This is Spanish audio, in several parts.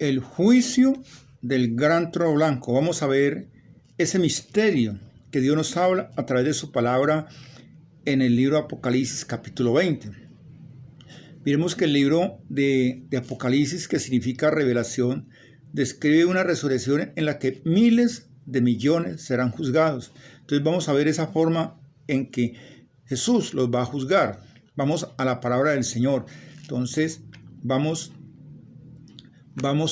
El juicio del gran trono blanco. Vamos a ver ese misterio que Dios nos habla a través de su palabra en el libro de Apocalipsis capítulo 20. Miremos que el libro de Apocalipsis, que significa revelación, describe una resurrección en la que miles de millones serán juzgados. Entonces vamos a ver esa forma en que Jesús los va a juzgar. Vamos a la palabra del Señor. Entonces vamos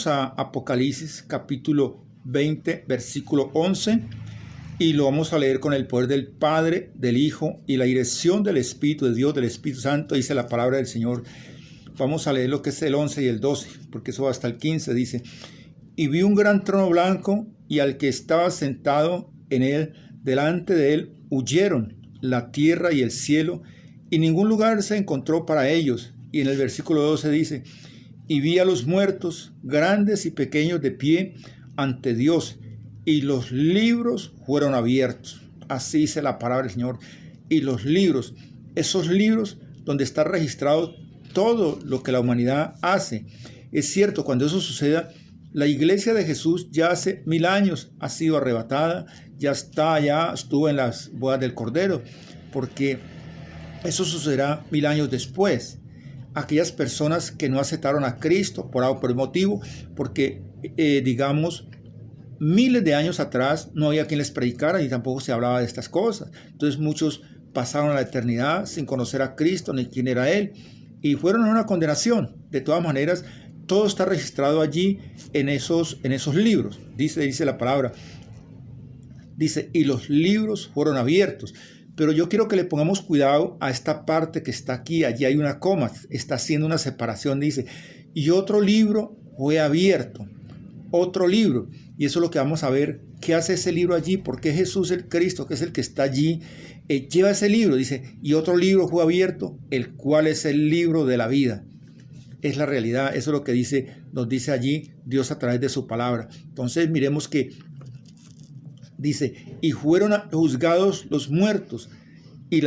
a Apocalipsis capítulo 20, versículo 11, y lo vamos a leer con el poder del Padre, del Hijo y la dirección del Espíritu de Dios, del Espíritu Santo, dice la palabra del Señor. Vamos a leer lo que es el 11 y el 12, porque eso va hasta el 15, dice: y vi un gran trono blanco, y al que estaba sentado en él, delante de él huyeron la tierra y el cielo, y ningún lugar se encontró para ellos. Y en el versículo 12 dice: y vi a los muertos, grandes y pequeños, de pie ante Dios, y los libros fueron abiertos. Así dice la palabra del Señor. Y los libros, esos libros donde está registrado todo lo que la humanidad hace. Es cierto, cuando eso suceda, la iglesia de Jesús ya hace 1000 años ha sido arrebatada, ya estuvo en las bodas del Cordero, porque eso sucederá 1000 años después. Aquellas personas que no aceptaron a Cristo por motivo, porque miles de años atrás no había quien les predicara y tampoco se hablaba de estas cosas. Entonces muchos pasaron a la eternidad sin conocer a Cristo ni quién era Él, y fueron a una condenación. De todas maneras, todo está registrado allí en esos libros. Dice la palabra. Dice: y los libros fueron abiertos. Pero yo quiero que le pongamos cuidado a esta parte que está aquí. Allí hay una coma, está haciendo una separación. Dice: y otro libro fue abierto. Otro libro. Y eso es lo que vamos a ver. ¿Qué hace ese libro allí? ¿Por qué Jesús el Cristo, que es el que está allí, lleva ese libro? Dice: y otro libro fue abierto, el cual es el libro de la vida. Es la realidad. Eso es lo que nos dice allí Dios a través de su palabra. Entonces miremos que dice: y fueron juzgados los muertos y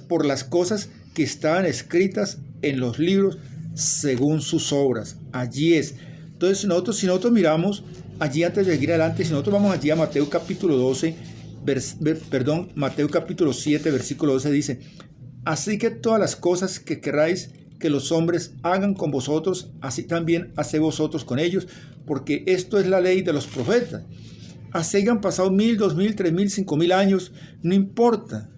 por las cosas que estaban escritas en los libros según sus obras. Allí es. Entonces si nosotros miramos allí, antes de seguir adelante, si nosotros vamos allí a Mateo capítulo 7, versículo 12, dice: así que todas las cosas que queráis que los hombres hagan con vosotros, así también haced vosotros con ellos, porque esto es la ley de los profetas. Así hayan pasado 1000, 2000, 3000, 5000 años, no importa.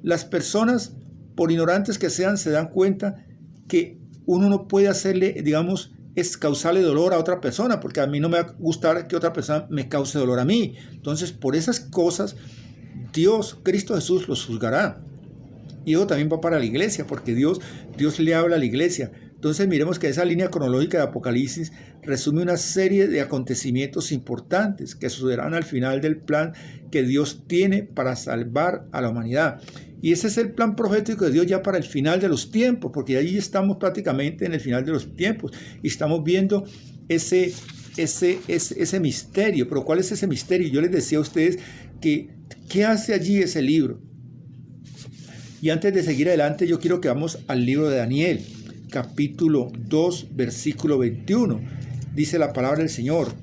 Las personas, por ignorantes que sean, se dan cuenta que uno no puede hacerle, es causarle dolor a otra persona, porque a mí no me va a gustar que otra persona me cause dolor a mí. Entonces, por esas cosas, Cristo Jesús los juzgará. Y eso también va para la iglesia, porque Dios le habla a la iglesia. Entonces miremos que esa línea cronológica de Apocalipsis resume una serie de acontecimientos importantes que sucederán al final del plan que Dios tiene para salvar a la humanidad. Y ese es el plan profético de Dios ya para el final de los tiempos, porque allí estamos prácticamente en el final de los tiempos y estamos viendo ese misterio. Pero ¿cuál es ese misterio? Yo les decía a ustedes que ¿qué hace allí ese libro? Y antes de seguir adelante, yo quiero que vamos al libro de Daniel, capítulo 2, versículo 21. Dice la palabra del Señor.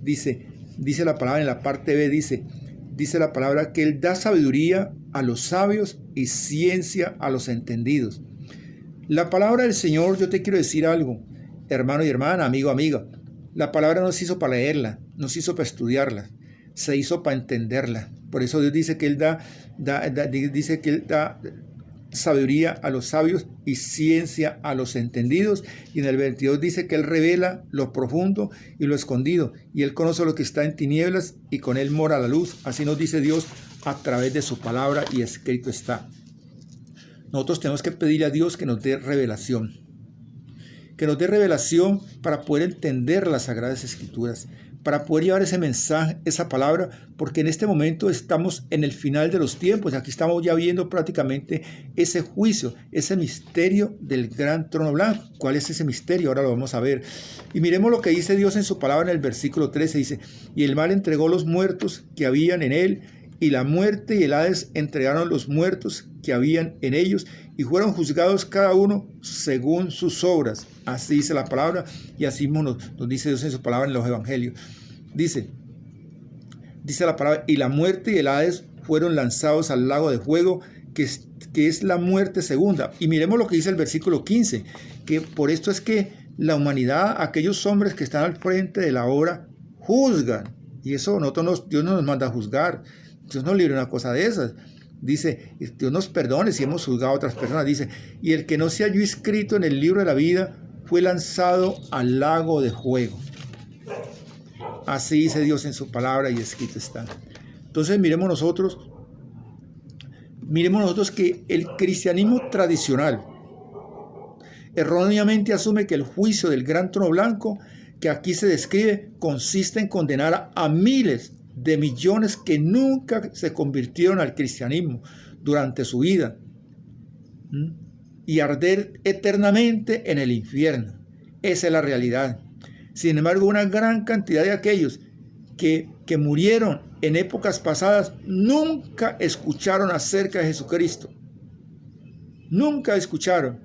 Dice la palabra en la parte B, dice la palabra que Él da sabiduría a los sabios y ciencia a los entendidos. La palabra del Señor, yo te quiero decir algo, hermano y hermana, amigo, amiga. La palabra no se hizo para leerla, no se hizo para estudiarla, se hizo para entenderla. Por eso Dios dice que Él da sabiduría a los sabios y ciencia a los entendidos. Y en el 22 dice que Él revela lo profundo y lo escondido. Y Él conoce lo que está en tinieblas y con Él mora la luz. Así nos dice Dios a través de su palabra y escrito está. Nosotros tenemos que pedirle a Dios que nos dé revelación. Que nos dé revelación para poder entender las Sagradas Escrituras, para poder llevar ese mensaje, esa palabra, porque en este momento estamos en el final de los tiempos. Aquí estamos ya viendo prácticamente ese juicio, ese misterio del gran trono blanco. ¿Cuál es ese misterio? Ahora lo vamos a ver. Y miremos lo que dice Dios en su palabra en el versículo 13. Dice: y el mal entregó los muertos que habían en él, y la muerte y el Hades entregaron los muertos que habían en ellos y fueron juzgados cada uno según sus obras. Así dice la palabra y así nos dice Dios en su palabra en los evangelios. Dice la palabra, y la muerte y el Hades fueron lanzados al lago de fuego, que es la muerte segunda. Y miremos lo que dice el versículo 15, que por esto es que la humanidad, aquellos hombres que están al frente de la obra, juzgan. Y eso Dios no nos manda a juzgar. Dios no libre una cosa de esas. Dice, Dios nos perdone si hemos juzgado a otras personas. Dice, y el que no se halló inscrito en el libro de la vida fue lanzado al lago de fuego. Así dice Dios en su palabra y escrito está. Entonces miremos nosotros que el cristianismo tradicional erróneamente asume que el juicio del gran trono blanco que aquí se describe consiste en condenar a miles de millones que nunca se convirtieron al cristianismo durante su vida y arder eternamente en el infierno. Esa es la realidad. Sin embargo, una gran cantidad de aquellos que murieron en épocas pasadas nunca escucharon acerca de Jesucristo. Nunca escucharon.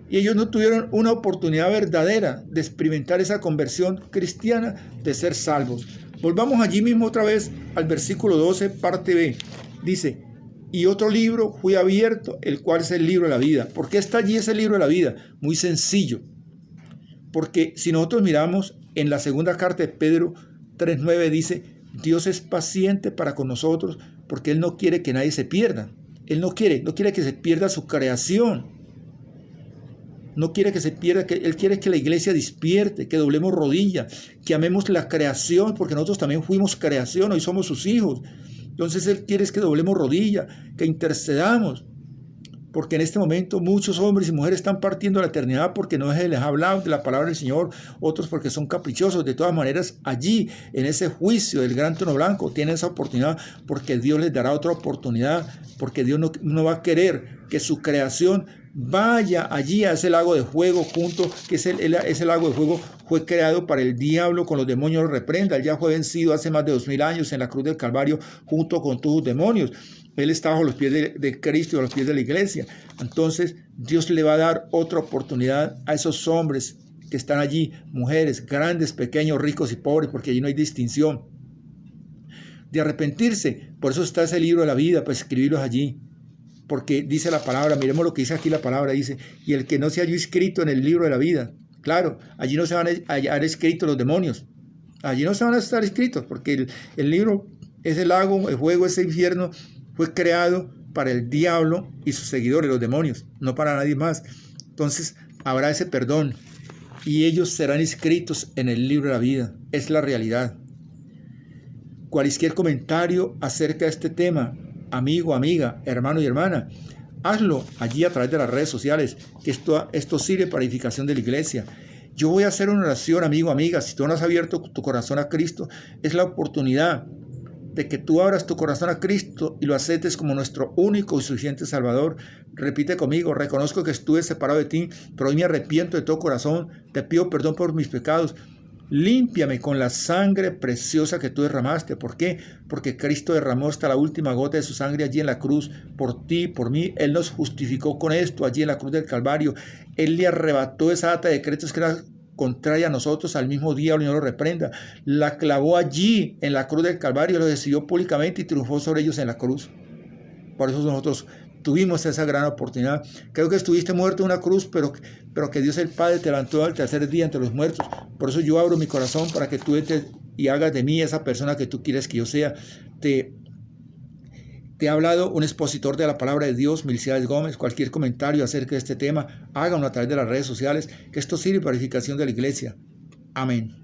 Y ellos no tuvieron una oportunidad verdadera de experimentar esa conversión cristiana, de ser salvos. Volvamos allí mismo otra vez al versículo 12, parte B. Dice, y otro libro fue abierto, el cual es el libro de la vida. ¿Por qué está allí ese libro de la vida? Muy sencillo. Porque si nosotros miramos en la segunda carta de Pedro 3:9 dice, Dios es paciente para con nosotros porque Él no quiere que nadie se pierda. Él no quiere que se pierda su creación. No quiere que se pierda, Él quiere que la iglesia despierte, que doblemos rodillas, que amemos la creación, porque nosotros también fuimos creación, hoy somos sus hijos. Entonces Él quiere que doblemos rodillas, que intercedamos, porque en este momento muchos hombres y mujeres están partiendo a la eternidad porque no se les ha hablado de la palabra del Señor, otros porque son caprichosos. De todas maneras, allí, en ese juicio del gran trono blanco, tienen esa oportunidad porque Dios les dará otra oportunidad, porque Dios no va a querer que su creación vaya allí a ese lago de fuego junto, que ese lago de fuego fue creado para el diablo, con los demonios lo reprenda. Él ya fue vencido hace más de 2000 años en la cruz del Calvario junto con todos sus demonios. Él está bajo los pies de Cristo y a los pies de la iglesia. Entonces Dios le va a dar otra oportunidad a esos hombres que están allí, mujeres, grandes, pequeños, ricos y pobres, porque allí no hay distinción, de arrepentirse. Por eso está ese libro de la vida, para escribirlos allí. Porque dice la palabra, miremos lo que dice aquí la palabra, dice, y el que no se haya inscrito en el libro de la vida. Claro, allí no se van a hallar escritos los demonios. Allí no se van a estar escritos, porque el libro, ese lago, el fuego, ese infierno, fue creado para el diablo y sus seguidores, los demonios, no para nadie más. Entonces habrá ese perdón y ellos serán inscritos en el libro de la vida. Es la realidad. Cualquier comentario acerca de este tema, amigo, amiga, hermano y hermana, hazlo allí a través de las redes sociales, que esto sirve para edificación de la iglesia. Yo voy a hacer una oración, amigo, amiga. Si tú no has abierto tu corazón a Cristo, es la oportunidad de que tú abras tu corazón a Cristo y lo aceptes como nuestro único y suficiente Salvador. Repite conmigo: reconozco que estuve separado de ti, pero hoy me arrepiento de todo corazón. Te pido perdón por mis pecados. Límpiame con la sangre preciosa que tú derramaste. ¿Por qué? Porque Cristo derramó hasta la última gota de su sangre allí en la cruz, por ti, por mí. Él nos justificó con esto allí en la cruz del Calvario. Él le arrebató esa data de decretos que era contraria a nosotros, al mismo diablo, y no lo reprenda. La clavó allí en la cruz del Calvario, lo decidió públicamente y triunfó sobre ellos en la cruz. Por eso nosotros tuvimos esa gran oportunidad. Creo que estuviste muerto en una cruz, pero que Dios el Padre te levantó al tercer día entre los muertos. Por eso yo abro mi corazón para que tú entres y hagas de mí esa persona que tú quieres que yo sea. Te ha hablado un expositor de la palabra de Dios, Milciades Gómez. Cualquier comentario acerca de este tema, háganlo a través de las redes sociales, que esto sirve para edificación de la iglesia. Amén.